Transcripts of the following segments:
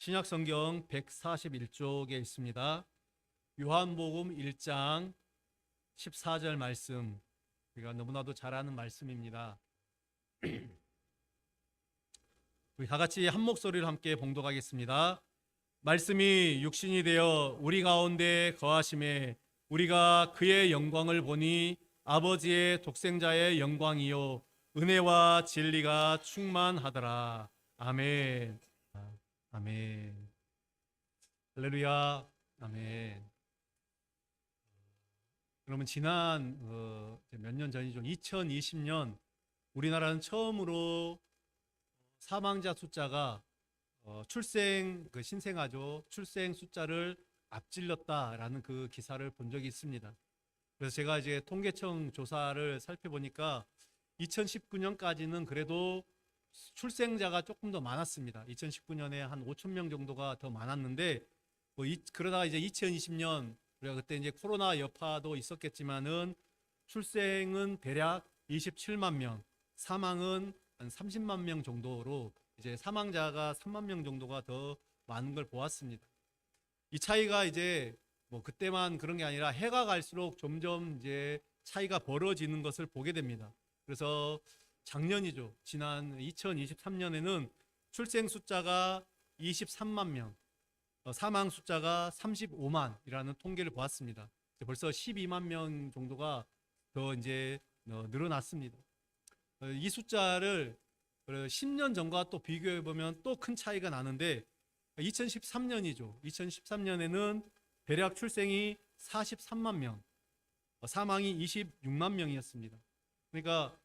신약성경 141쪽에 있습니다. 요한복음 1장 14절 말씀, 우리가 너무나도 잘 아는 말씀입니다. 우리 다 같이 한 목소리로 함께 봉독하겠습니다. 말씀이 육신이 되어 우리 가운데 거하심에 우리가 그의 영광을 보니 아버지의 독생자의 영광이요 은혜와 진리가 충만하더라. 아멘. 아멘. 할렐루야. 아멘. 그러면 지난 몇 년 전이죠. 2020년 우리나라는 처음으로 사망자 숫자가 출생 신생아죠. 출생 숫자를 앞질렀다라는 그 기사를 본 적이 있습니다. 그래서 제가 이제 통계청 조사를 살펴보니까 2019년까지는 그래도 출생자가 조금 더 많았습니다. 2019년에 한 5천 명 정도가 더 많았는데 그러다가 이제 2020년 우리가 그때 이제 코로나 여파도 있었겠지만은 출생은 대략 27만 명, 사망은 한 30만 명 정도로 이제 사망자가 3만 명 정도가 더 많은 걸 보았습니다. 이 차이가 이제 그때만 그런 게 아니라 해가 갈수록 점점 이제 차이가 벌어지는 것을 보게 됩니다. 그래서 작년이죠. 지난 2023년에는 출생 숫자가 23만 명, 사망 숫자가 35만이라는 통계를 보았습니다. 벌써 12만 명 정도가 더 이제 늘어났습니다. 이 숫자를 10년 전과 또 비교해 보면 또 큰 차이가 나는데 2013년이죠. 2013년에는 대략 출생이 43만 명, 사망이 26만 명이었습니다. 그러니까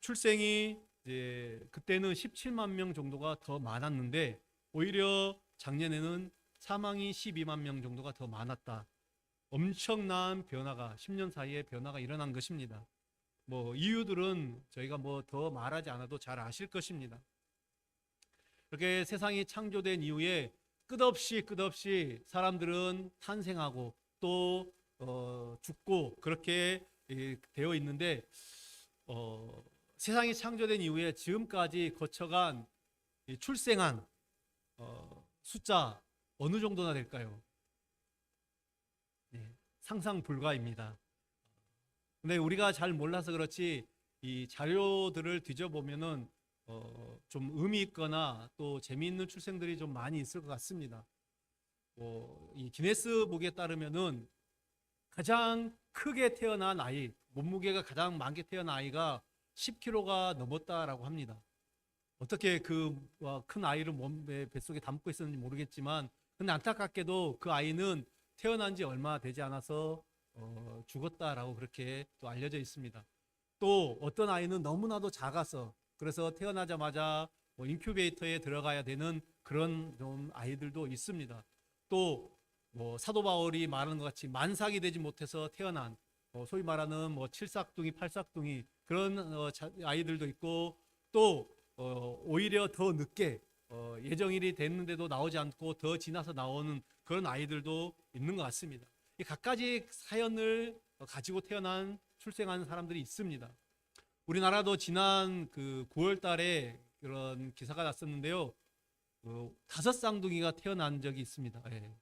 출생이 이제 그때는 17만 명 정도가 더 많았는데 오히려 작년에는 사망이 12만 명 정도가 더 많았다. 엄청난 변화가 10년 사이에 변화가 일어난 것입니다. 이유들은 저희가 더 말하지 않아도 잘 아실 것입니다. 그렇게 세상이 창조된 이후에 끝없이 사람들은 탄생하고 또 죽고 그렇게 되어 있는데 세상이 창조된 이후에 지금까지 거쳐간 출생한 숫자 어느 정도나 될까요? 네, 상상 불가입니다. 근데 우리가 잘 몰라서 그렇지 이 자료들을 뒤져보면은 좀 의미 있거나 또 재미있는 출생들이 좀 많이 있을 것 같습니다. 이 기네스북에 따르면은 가장 크게 태어난 아이, 몸무게가 가장 많게 태어난 아이가 10kg가 넘었다라고 합니다. 어떻게 그 큰 아이를 몸에 뱃속에 담고 있었는지 모르겠지만 근데 안타깝게도 그 아이는 태어난 지 얼마 되지 않아서 죽었다라고 그렇게 또 알려져 있습니다. 또 어떤 아이는 너무나도 작아서 그래서 태어나자마자 인큐베이터에 들어가야 되는 그런 좀 아이들도 있습니다. 또 사도 바울이 말하는 것 같이 만삭이 되지 못해서 태어난 소위 말하는 칠삭둥이, 팔삭둥이 그런 아이들도 있고 또 오히려 더 늦게 예정일이 됐는데도 나오지 않고 더 지나서 나오는 그런 아이들도 있는 것 같습니다. 이 갖가지 사연을 가지고 태어난 출생한 사람들이 있습니다. 우리나라도 지난 9월 달에 그런 기사가 났었는데요. 5쌍둥이가 태어난 적이 있습니다. 예.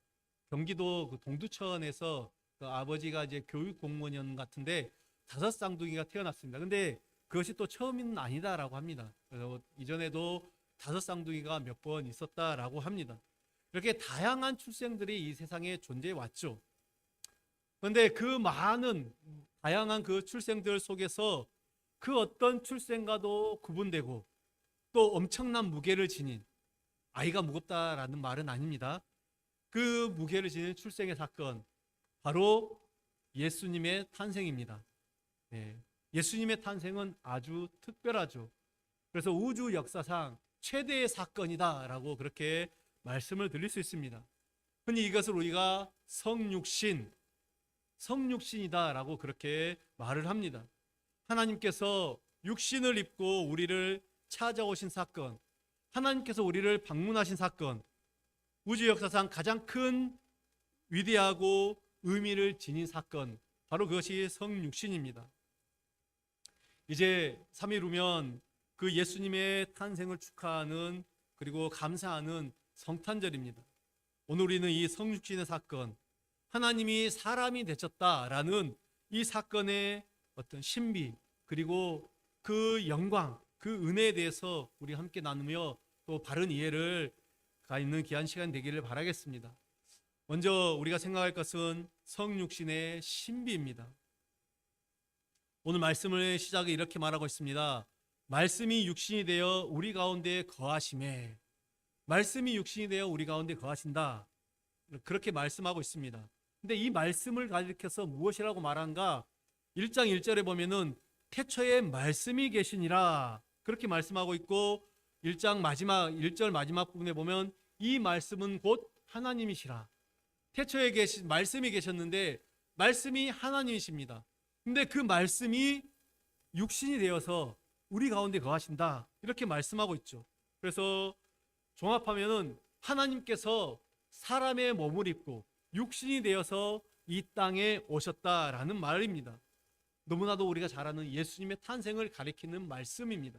경기도 동두천에서 아버지가 이제 교육 공무원 같은데 5쌍둥이가 태어났습니다. 근데 그것이 또 처음은 아니다라고 합니다. 그래서 이전에도 5쌍둥이가 몇 번 있었다라고 합니다. 이렇게 다양한 출생들이 이 세상에 존재해 왔죠. 그런데 그 많은 다양한 그 출생들 속에서 그 어떤 출생과도 구분되고 또 엄청난 무게를 지닌 아이가 무겁다라는 말은 아닙니다. 그 무게를 지닌 출생의 사건 바로 예수님의 탄생입니다. 네. 예수님의 탄생은 아주 특별하죠. 그래서 우주 역사상 최대의 사건이다라고 그렇게 말씀을 드릴 수 있습니다. 흔히 이것을 우리가 성육신이다라고 그렇게 말을 합니다. 하나님께서 육신을 입고 우리를 찾아오신 사건, 하나님께서 우리를 방문하신 사건, 우주 역사상 가장 큰 위대하고 의미를 지닌 사건, 바로 그것이 성육신입니다. 이제 3일 후면 그 예수님의 탄생을 축하하는 그리고 감사하는 성탄절입니다. 오늘 우리는 이 성육신의 사건, 하나님이 사람이 되셨다라는 이 사건의 어떤 신비, 그리고 그 영광, 그 은혜에 대해서 우리 함께 나누며 또 바른 이해를 가 있는 귀한 시간 되기를 바라겠습니다. 먼저 우리가 생각할 것은 성육신의 신비입니다. 오늘 말씀을 시작에 이렇게 말하고 있습니다. 말씀이 육신이 되어 우리 가운데 거하심에, 말씀이 육신이 되어 우리 가운데 거하신다, 그렇게 말씀하고 있습니다. 근데 이 말씀을 가리켜서 무엇이라고 말한가? 1장 1절에 보면은 태초에 말씀이 계시니라, 그렇게 말씀하고 있고, 1장 마지막 1절 마지막 부분에 보면 이 말씀은 곧 하나님이시라. 태초에 말씀이 계셨는데 말씀이 하나님이십니다. 근데 그 말씀이 육신이 되어서 우리 가운데 거하신다, 이렇게 말씀하고 있죠. 그래서 종합하면은 하나님께서 사람의 몸을 입고 육신이 되어서 이 땅에 오셨다라는 말입니다. 너무나도 우리가 잘 아는 예수님의 탄생을 가리키는 말씀입니다.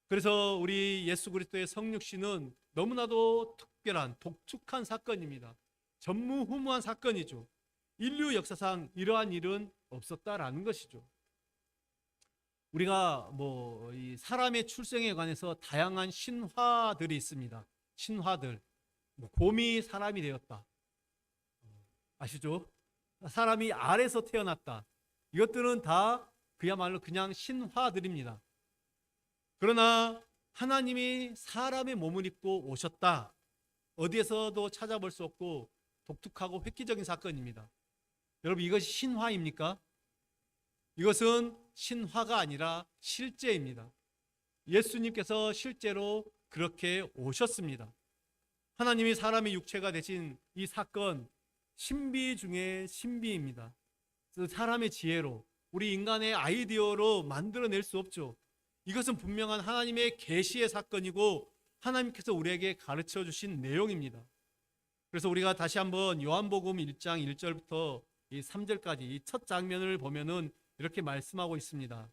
그래서 우리 예수 그리스도의 성육신은 너무나도 특별한 독특한 사건입니다. 전무후무한 사건이죠. 인류 역사상 이러한 일은 없었다라는 것이죠. 우리가 이 사람의 출생에 관해서 다양한 신화들이 있습니다. 신화들, 곰이 사람이 되었다, 아시죠? 사람이 알에서 태어났다, 이것들은 다 그야말로 그냥 신화들입니다. 그러나 하나님이 사람의 몸을 입고 오셨다, 어디에서도 찾아볼 수 없고 독특하고 획기적인 사건입니다. 여러분, 이것이 신화입니까? 이것은 신화가 아니라 실제입니다. 예수님께서 실제로 그렇게 오셨습니다. 하나님이 사람의 육체가 되신 이 사건, 신비 중에 신비입니다. 사람의 지혜로, 우리 인간의 아이디어로 만들어낼 수 없죠. 이것은 분명한 하나님의 계시의 사건이고 하나님께서 우리에게 가르쳐 주신 내용입니다. 그래서 우리가 다시 한번 요한복음 1장 1절부터 3절까지 이 첫 장면을 보면은 이렇게 말씀하고 있습니다.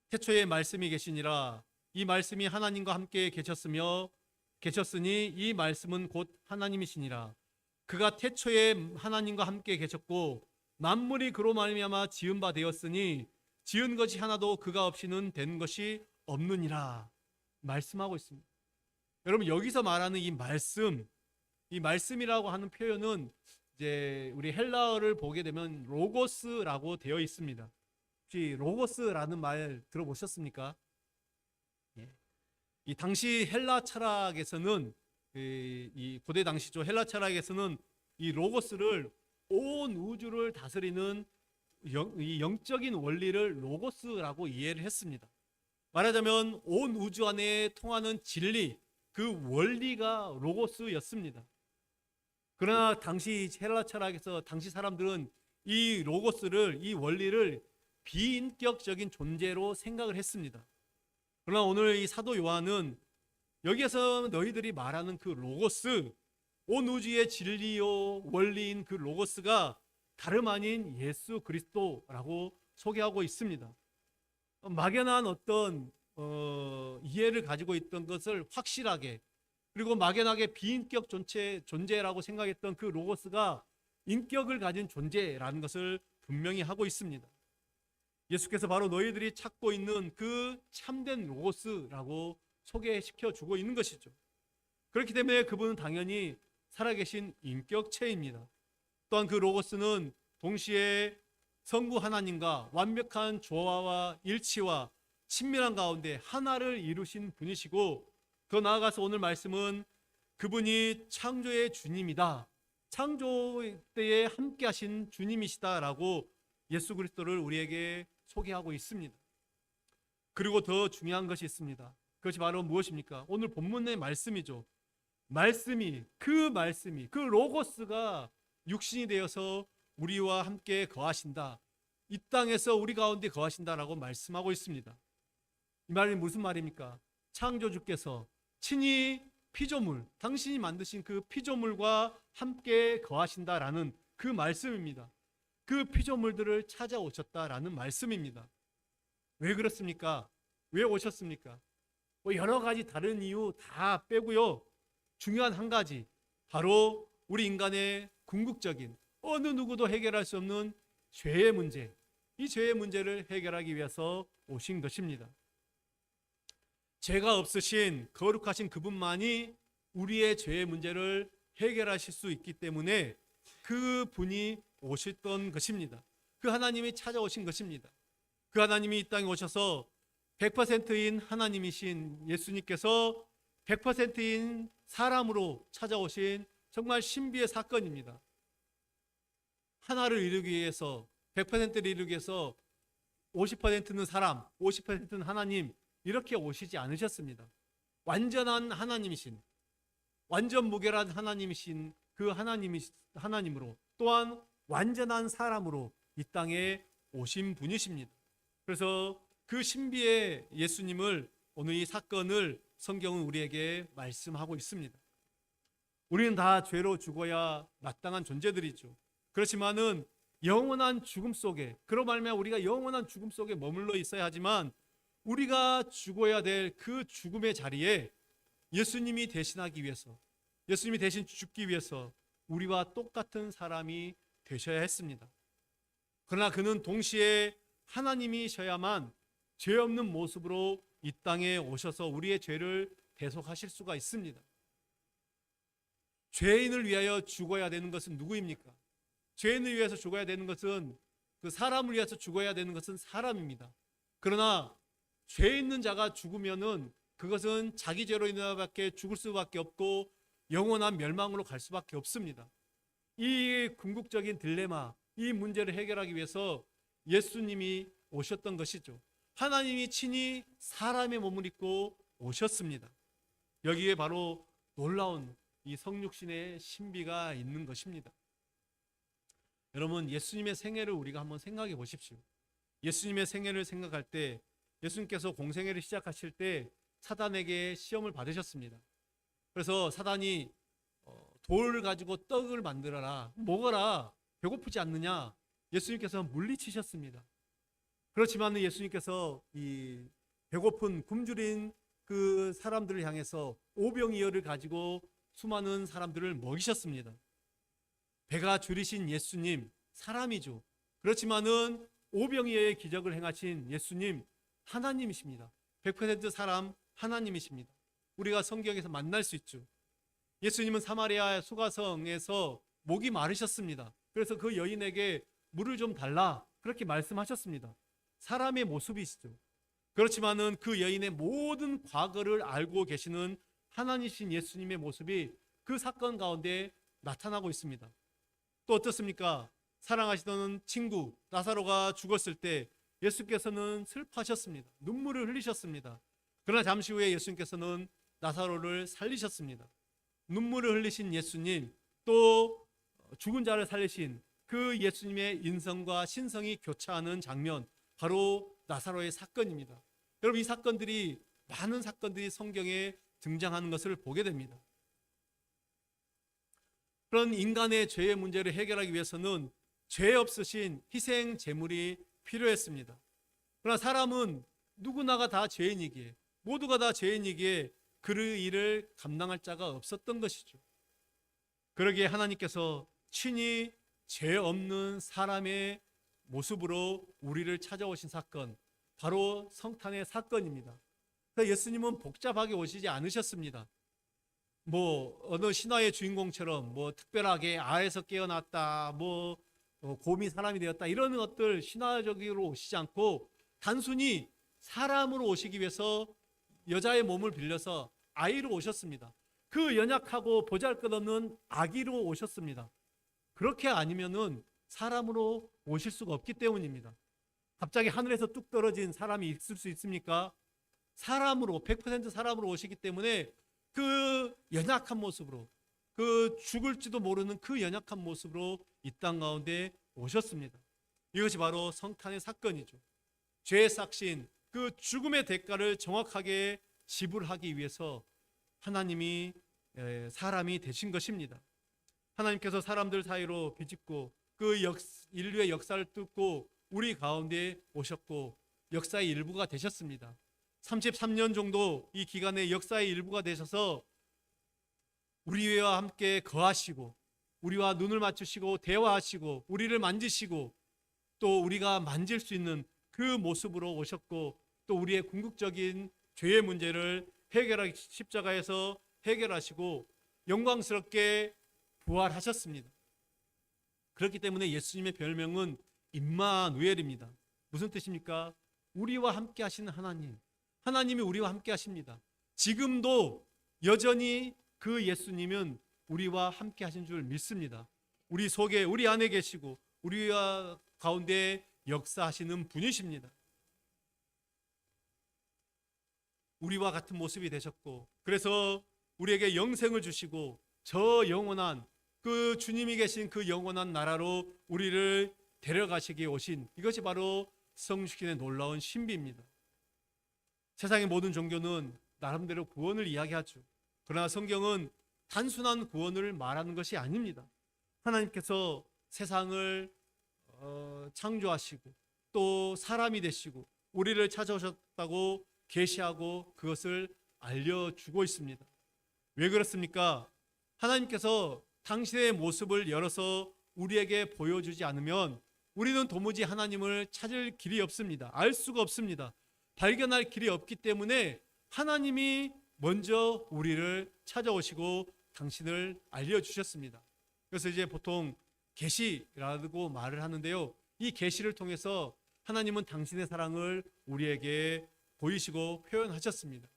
태초에 말씀이 계시니라, 이 말씀이 하나님과 함께 계셨으니 이 말씀은 곧 하나님이시니라. 그가 태초에 하나님과 함께 계셨고 만물이 그로 말미암아 지은 바 되었으니 지은 것이 하나도 그가 없이는 된 것이 없느니라 말씀하고 있습니다. 여러분, 여기서 말하는 이 말씀이라고 하는 표현은 이제 우리 헬라어를 보게 되면 로고스라고 되어 있습니다. 혹시 로고스라는 말 들어보셨습니까? 이 당시 헬라 철학에서는, 이 고대 당시죠, 헬라 철학에서는 이 로고스를 온 우주를 다스리는 이 영적인 원리를 로고스라고 이해를 했습니다. 말하자면 온 우주 안에 통하는 진리, 그 원리가 로고스였습니다. 그러나 당시 헬라 철학에서 당시 사람들은 이 로고스를, 이 원리를 비인격적인 존재로 생각을 했습니다. 그러나 오늘 이 사도 요한은 여기에서 너희들이 말하는 그 로고스, 온 우주의 진리요 원리인 그 로고스가 다름 아닌 예수 그리스도라고 소개하고 있습니다. 막연한 어떤 이해를 가지고 있던 것을 확실하게, 그리고 막연하게 비인격 존재라고 생각했던 그 로고스가 인격을 가진 존재라는 것을 분명히 하고 있습니다. 예수께서 바로 너희들이 찾고 있는 그 참된 로고스라고 소개시켜 주고 있는 것이죠. 그렇기 때문에 그분은 당연히 살아계신 인격체입니다. 또한 그 로고스는 동시에 성부 하나님과 완벽한 조화와 일치와 친밀한 가운데 하나를 이루신 분이시고, 더 나아가서 오늘 말씀은 그분이 창조의 주님이다, 창조 때에 함께 하신 주님이시다라고 예수 그리스도를 우리에게 소개하고 있습니다. 그리고 더 중요한 것이 있습니다. 그것이 바로 무엇입니까? 오늘 본문의 말씀이죠. 그 로고스가 육신이 되어서 우리와 함께 거하신다, 이 땅에서 우리 가운데 거하신다라고 말씀하고 있습니다. 이 말이 무슨 말입니까? 창조주께서 친히 피조물, 당신이 만드신 그 피조물과 함께 거하신다라는 그 말씀입니다. 그 피조물들을 찾아오셨다라는 말씀입니다. 왜 그렇습니까? 왜 오셨습니까? 뭐 여러 가지 다른 이유 다 빼고요. 중요한 한 가지, 바로 우리 인간의 궁극적인 어느 누구도 해결할 수 없는 죄의 문제, 이 죄의 문제를 해결하기 위해서 오신 것입니다. 죄가 없으신 거룩하신 그분만이 우리의 죄의 문제를 해결하실 수 있기 때문에 그 분이 오셨던 것입니다. 그 하나님이 찾아오신 것입니다. 그 하나님이 이 땅에 오셔서 100%인 하나님이신 예수님께서 100%인 사람으로 찾아오신 정말 신비의 사건입니다. 하나를 이루기 위해서, 100%를 이루기 위해서 50%는 사람, 50%는 하나님, 이렇게 오시지 않으셨습니다. 완전한 하나님이신, 완전 무결한 하나님이신 그 하나님으로, 또한 완전한 사람으로 이 땅에 오신 분이십니다. 그래서 그 신비의 예수님을, 오늘 이 사건을 성경은 우리에게 말씀하고 있습니다. 우리는 다 죄로 죽어야 마땅한 존재들이죠. 그렇지만은 영원한 죽음 속에, 그로 말미암아 우리가 영원한 죽음 속에 머물러 있어야 하지만, 우리가 죽어야 될 그 죽음의 자리에 예수님이 대신하기 위해서, 예수님이 대신 죽기 위해서 우리와 똑같은 사람이 되셔야 했습니다. 그러나 그는 동시에 하나님이셔야만 죄 없는 모습으로 이 땅에 오셔서 우리의 죄를 대속하실 수가 있습니다. 죄인을 위하여 죽어야 되는 것은 누구입니까? 죄인을 위해서 죽어야 되는 것은, 그 사람을 위해서 죽어야 되는 것은 사람입니다. 그러나 죄 있는 자가 죽으면은 그것은 자기 죄로 인하여밖에 죽을 수밖에 없고 영원한 멸망으로 갈 수밖에 없습니다. 이 궁극적인 딜레마, 이 문제를 해결하기 위해서 예수님이 오셨던 것이죠. 하나님이 친히 사람의 몸을 입고 오셨습니다. 여기에 바로 놀라운 이 성육신의 신비가 있는 것입니다. 여러분, 예수님의 생애를 우리가 한번 생각해 보십시오. 예수님의 생애를 생각할 때, 예수님께서 공생애를 시작하실 때 사단에게 시험을 받으셨습니다. 그래서 사단이 돌을 가지고 떡을 만들어라, 먹어라, 배고프지 않느냐, 예수님께서 물리치셨습니다. 그렇지만 예수님께서 이 배고픈 굶주린 그 사람들을 향해서 오병이어를 가지고 수많은 사람들을 먹이셨습니다. 배가 줄이신 예수님, 사람이죠. 그렇지만은 오병이어의 기적을 행하신 예수님, 하나님이십니다. 100% 사람, 하나님이십니다. 우리가 성경에서 만날 수 있죠. 예수님은 사마리아 수가성에서 목이 마르셨습니다. 그래서 그 여인에게 물을 좀 달라, 그렇게 말씀하셨습니다. 사람의 모습이시죠. 그렇지만은 그 여인의 모든 과거를 알고 계시는 하나님이신 예수님의 모습이 그 사건 가운데 나타나고 있습니다. 또 어떻습니까? 사랑하시던 친구 나사로가 죽었을 때 예수께서는 슬퍼하셨습니다. 눈물을 흘리셨습니다. 그러나 잠시 후에 예수님께서는 나사로를 살리셨습니다. 눈물을 흘리신 예수님, 또 죽은 자를 살리신 그 예수님의 인성과 신성이 교차하는 장면, 바로 나사로의 사건입니다. 여러분, 이 사건들이, 많은 사건들이 성경에 등장하는 것을 보게 됩니다. 그런 인간의 죄의 문제를 해결하기 위해서는 죄 없으신 희생 제물이 필요했습니다. 그러나 사람은 누구나가 다 죄인이기에, 모두가 다 죄인이기에 그 일을 감당할 자가 없었던 것이죠. 그러기에 하나님께서 친히 죄 없는 사람의 모습으로 우리를 찾아오신 사건, 바로 성탄의 사건입니다. 예수님은 복잡하게 오시지 않으셨습니다. 뭐 어느 신화의 주인공처럼 뭐 특별하게 아에서 깨어났다, 뭐 곰이 사람이 되었다, 이런 것들 신화적으로 오시지 않고 단순히 사람으로 오시기 위해서 여자의 몸을 빌려서 아이로 오셨습니다. 그 연약하고 보잘것없는 아기로 오셨습니다. 그렇게 아니면은 사람으로 오실 수가 없기 때문입니다. 갑자기 하늘에서 뚝 떨어진 사람이 있을 수 있습니까? 사람으로, 100% 사람으로 오시기 때문에 그 연약한 모습으로, 그 죽을지도 모르는 그 연약한 모습으로 이 땅 가운데 오셨습니다. 이것이 바로 성탄의 사건이죠. 죄의 삭신, 그 죽음의 대가를 정확하게 지불하기 위해서 하나님이 사람이 되신 것입니다. 하나님께서 사람들 사이로 비집고 그 인류의 역사를 뚫고 우리 가운데 오셨고 역사의 일부가 되셨습니다. 33년 정도 이 기간의 역사의 일부가 되셔서 우리와 함께 거하시고 우리와 눈을 맞추시고 대화하시고 우리를 만지시고 또 우리가 만질 수 있는 그 모습으로 오셨고 또 우리의 궁극적인 죄의 문제를 십자가에서 해결하시고 영광스럽게 부활하셨습니다. 그렇기 때문에 예수님의 별명은 임마누엘입니다. 무슨 뜻입니까? 우리와 함께 하시는 하나님. 하나님이 우리와 함께 하십니다. 지금도 여전히 그 예수님은 우리와 함께 하신 줄 믿습니다. 우리 속에 우리 안에 계시고 우리와 가운데 역사하시는 분이십니다. 우리와 같은 모습이 되셨고 그래서 우리에게 영생을 주시고 저 영원한 그 주님이 계신 그 영원한 나라로 우리를 데려가시기에 오신 이것이 바로 성육신의 놀라운 신비입니다. 세상의 모든 종교는 나름대로 구원을 이야기하죠. 그러나 성경은 단순한 구원을 말하는 것이 아닙니다. 하나님께서 세상을 창조하시고 또 사람이 되시고 우리를 찾아오셨다고 계시하고 그것을 알려주고 있습니다. 왜 그렇습니까? 하나님께서 당신의 모습을 열어서 우리에게 보여주지 않으면 우리는 도무지 하나님을 찾을 길이 없습니다. 알 수가 없습니다. 발견할 길이 없기 때문에 하나님이 먼저 우리를 찾아오시고 당신을 알려주셨습니다. 그래서 이제 보통 계시라고 말을 하는데요. 이 계시를 통해서 하나님은 당신의 사랑을 우리에게 보이시고 표현하셨습니다.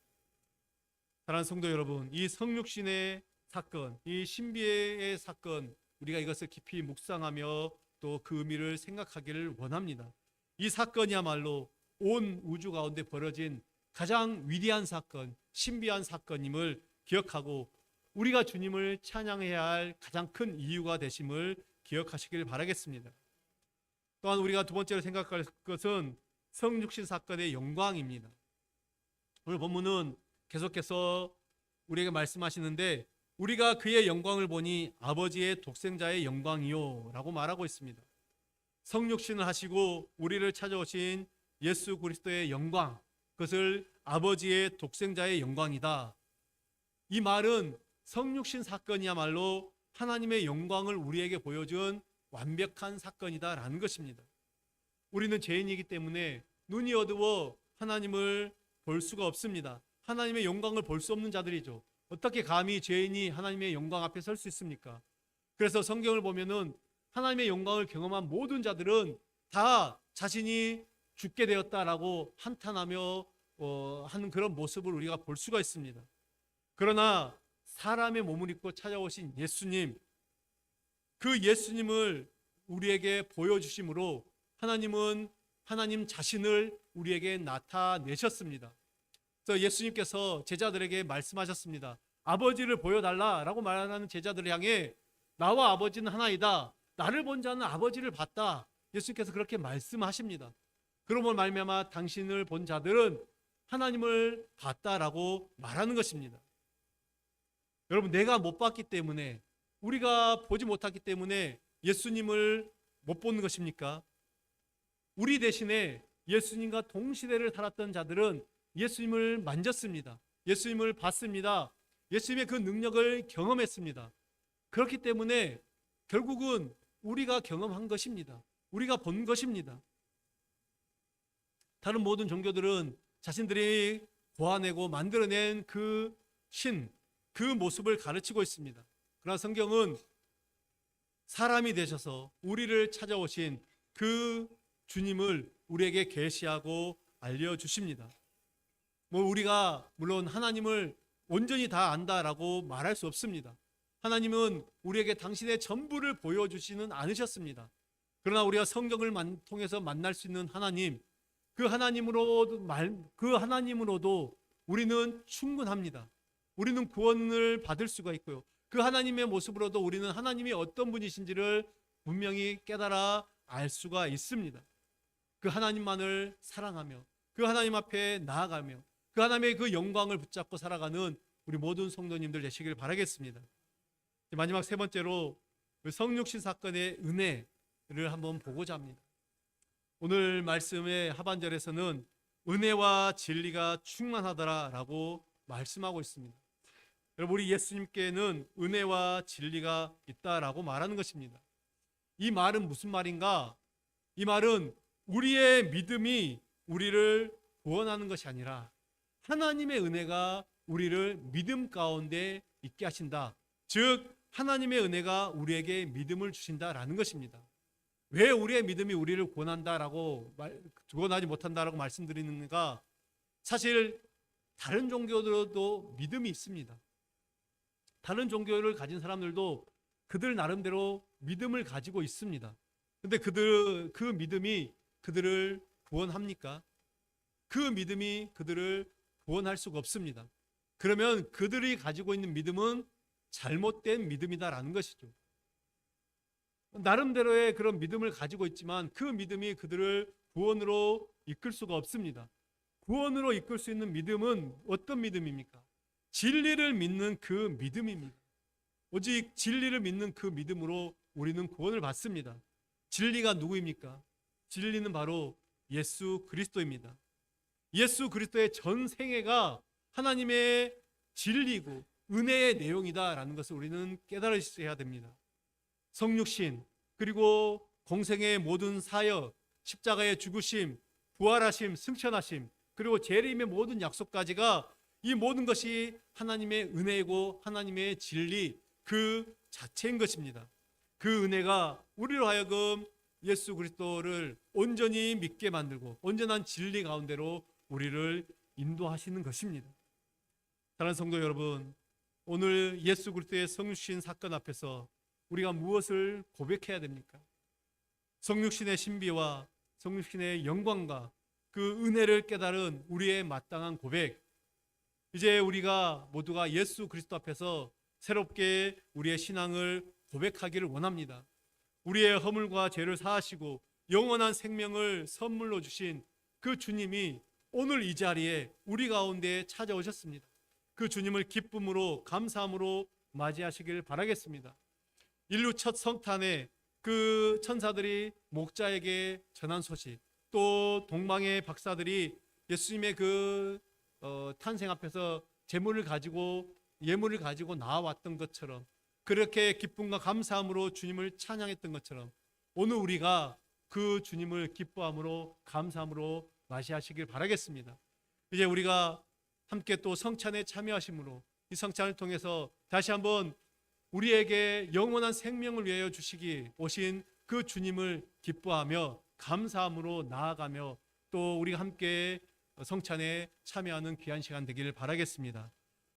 사랑하는 성도 여러분, 이 성육신의 사건, 이 신비의 사건, 우리가 이것을 깊이 묵상하며 또 그 의미를 생각하기를 원합니다. 이 사건이야말로 온 우주 가운데 벌어진 가장 위대한 사건, 신비한 사건임을 기억하고 우리가 주님을 찬양해야 할 가장 큰 이유가 되심을 기억하시길 바라겠습니다. 또한 우리가 두 번째로 생각할 것은 성육신 사건의 영광입니다. 오늘 본문은 계속해서 우리에게 말씀하시는데 우리가 그의 영광을 보니 아버지의 독생자의 영광이요 라고 말하고 있습니다. 성육신을 하시고 우리를 찾아오신 예수 그리스도의 영광, 그것을 아버지의 독생자의 영광이다. 이 말은 성육신 사건이야말로 하나님의 영광을 우리에게 보여준 완벽한 사건이다라는 것입니다. 우리는 죄인이기 때문에 눈이 어두워 하나님을 볼 수가 없습니다. 하나님의 영광을 볼 수 없는 자들이죠. 어떻게 감히 죄인이 하나님의 영광 앞에 설 수 있습니까? 그래서 성경을 보면은 하나님의 영광을 경험한 모든 자들은 다 자신이 죽게 되었다라고 한탄하며 하는 그런 모습을 우리가 볼 수가 있습니다. 그러나 사람의 몸을 입고 찾아오신 예수님, 그 예수님을 우리에게 보여주심으로 하나님은 하나님 자신을 우리에게 나타내셨습니다. 그래서 예수님께서 제자들에게 말씀하셨습니다. 아버지를 보여달라라고 말하는 제자들을 향해 나와 아버지는 하나이다. 나를 본 자는 아버지를 봤다. 예수님께서 그렇게 말씀하십니다. 그러므로 말미암아 당신을 본 자들은 하나님을 봤다라고 말하는 것입니다. 여러분, 내가 못 봤기 때문에, 우리가 보지 못했기 때문에 예수님을 못 보는 것입니까? 우리 대신에 예수님과 동시대를 살았던 자들은 예수님을 만졌습니다. 예수님을 봤습니다. 예수님의 그 능력을 경험했습니다. 그렇기 때문에 결국은 우리가 경험한 것입니다. 우리가 본 것입니다. 다른 모든 종교들은 자신들이 고아내고 만들어낸 그 신, 그 모습을 가르치고 있습니다. 그러나 성경은 사람이 되셔서 우리를 찾아오신 그 주님을 우리에게 계시하고 알려주십니다. 우리가 물론 하나님을 온전히 다 안다라고 말할 수 없습니다. 하나님은 우리에게 당신의 전부를 보여주지는 않으셨습니다. 그러나 우리가 성경을 통해서 만날 수 있는 하나님, 그 하나님으로도 우리는 충분합니다. 우리는 구원을 받을 수가 있고요. 그 하나님의 모습으로도 우리는 하나님이 어떤 분이신지를 분명히 깨달아 알 수가 있습니다. 그 하나님만을 사랑하며 그 하나님 앞에 나아가며 그 하나님의 그 영광을 붙잡고 살아가는 우리 모든 성도님들 되시길 바라겠습니다. 마지막 세 번째로 성육신 사건의 은혜를 한번 보고자 합니다. 오늘 말씀의 하반절에서는 은혜와 진리가 충만하더라라고 말씀하고 있습니다. 여러분, 우리 예수님께는 은혜와 진리가 있다라고 말하는 것입니다. 이 말은 무슨 말인가? 이 말은 우리의 믿음이 우리를 구원하는 것이 아니라 하나님의 은혜가 우리를 믿음 가운데 있게 하신다. 즉 하나님의 은혜가 우리에게 믿음을 주신다라는 것입니다. 왜 우리의 믿음이 우리를 구원하지 못한다라고 말씀드리는가? 사실 다른 종교들도 믿음이 있습니다. 다른 종교를 가진 사람들도 그들 나름대로 믿음을 가지고 있습니다. 근데 그 믿음이 그들을 구원합니까? 그 믿음이 그들을 구원할 수가 없습니다. 그러면 그들이 가지고 있는 믿음은 잘못된 믿음이다라는 것이죠. 나름대로의 그런 믿음을 가지고 있지만 그 믿음이 그들을 구원으로 이끌 수가 없습니다. 구원으로 이끌 수 있는 믿음은 어떤 믿음입니까? 진리를 믿는 그 믿음입니다. 오직 진리를 믿는 그 믿음으로 우리는 구원을 받습니다. 진리가 누구입니까? 진리는 바로 예수 그리스도입니다. 예수 그리스도의 전 생애가 하나님의 진리고 은혜의 내용이다라는 것을 우리는 깨달으셔야 됩니다. 성육신, 그리고 공생의 모든 사역, 십자가의 죽으심, 부활하심, 승천하심, 그리고 재림의 모든 약속까지가 이 모든 것이 하나님의 은혜이고 하나님의 진리 그 자체인 것입니다. 그 은혜가 우리로 하여금 예수 그리스도를 온전히 믿게 만들고 온전한 진리 가운데로 우리를 인도하시는 것입니다. 사랑하는 성도 여러분, 오늘 예수 그리스도의 성육신 사건 앞에서 우리가 무엇을 고백해야 됩니까? 성육신의 신비와 성육신의 영광과 그 은혜를 깨달은 우리의 마땅한 고백, 이제 우리가 모두가 예수 그리스도 앞에서 새롭게 우리의 신앙을 고백하기를 원합니다. 우리의 허물과 죄를 사하시고 영원한 생명을 선물로 주신 그 주님이 오늘 이 자리에 우리 가운데 찾아오셨습니다. 그 주님을 기쁨으로 감사함으로 맞이하시길 바라겠습니다. 인류 첫 성탄에 그 천사들이 목자에게 전한 소식, 또 동방의 박사들이 예수님의 그 탄생 앞에서 예물을 가지고 나왔던 것처럼, 그렇게 기쁨과 감사함으로 주님을 찬양했던 것처럼 오늘 우리가 그 주님을 기뻐함으로 감사함으로 맞이하시길 바라겠습니다. 이제 우리가 함께 또 성찬에 참여하심으로 이 성찬을 통해서 다시 한번 우리에게 영원한 생명을 위하여 주시기 오신 그 주님을 기뻐하며 감사함으로 나아가며 또 우리가 함께 성찬에 참여하는 귀한 시간 되기를 바라겠습니다.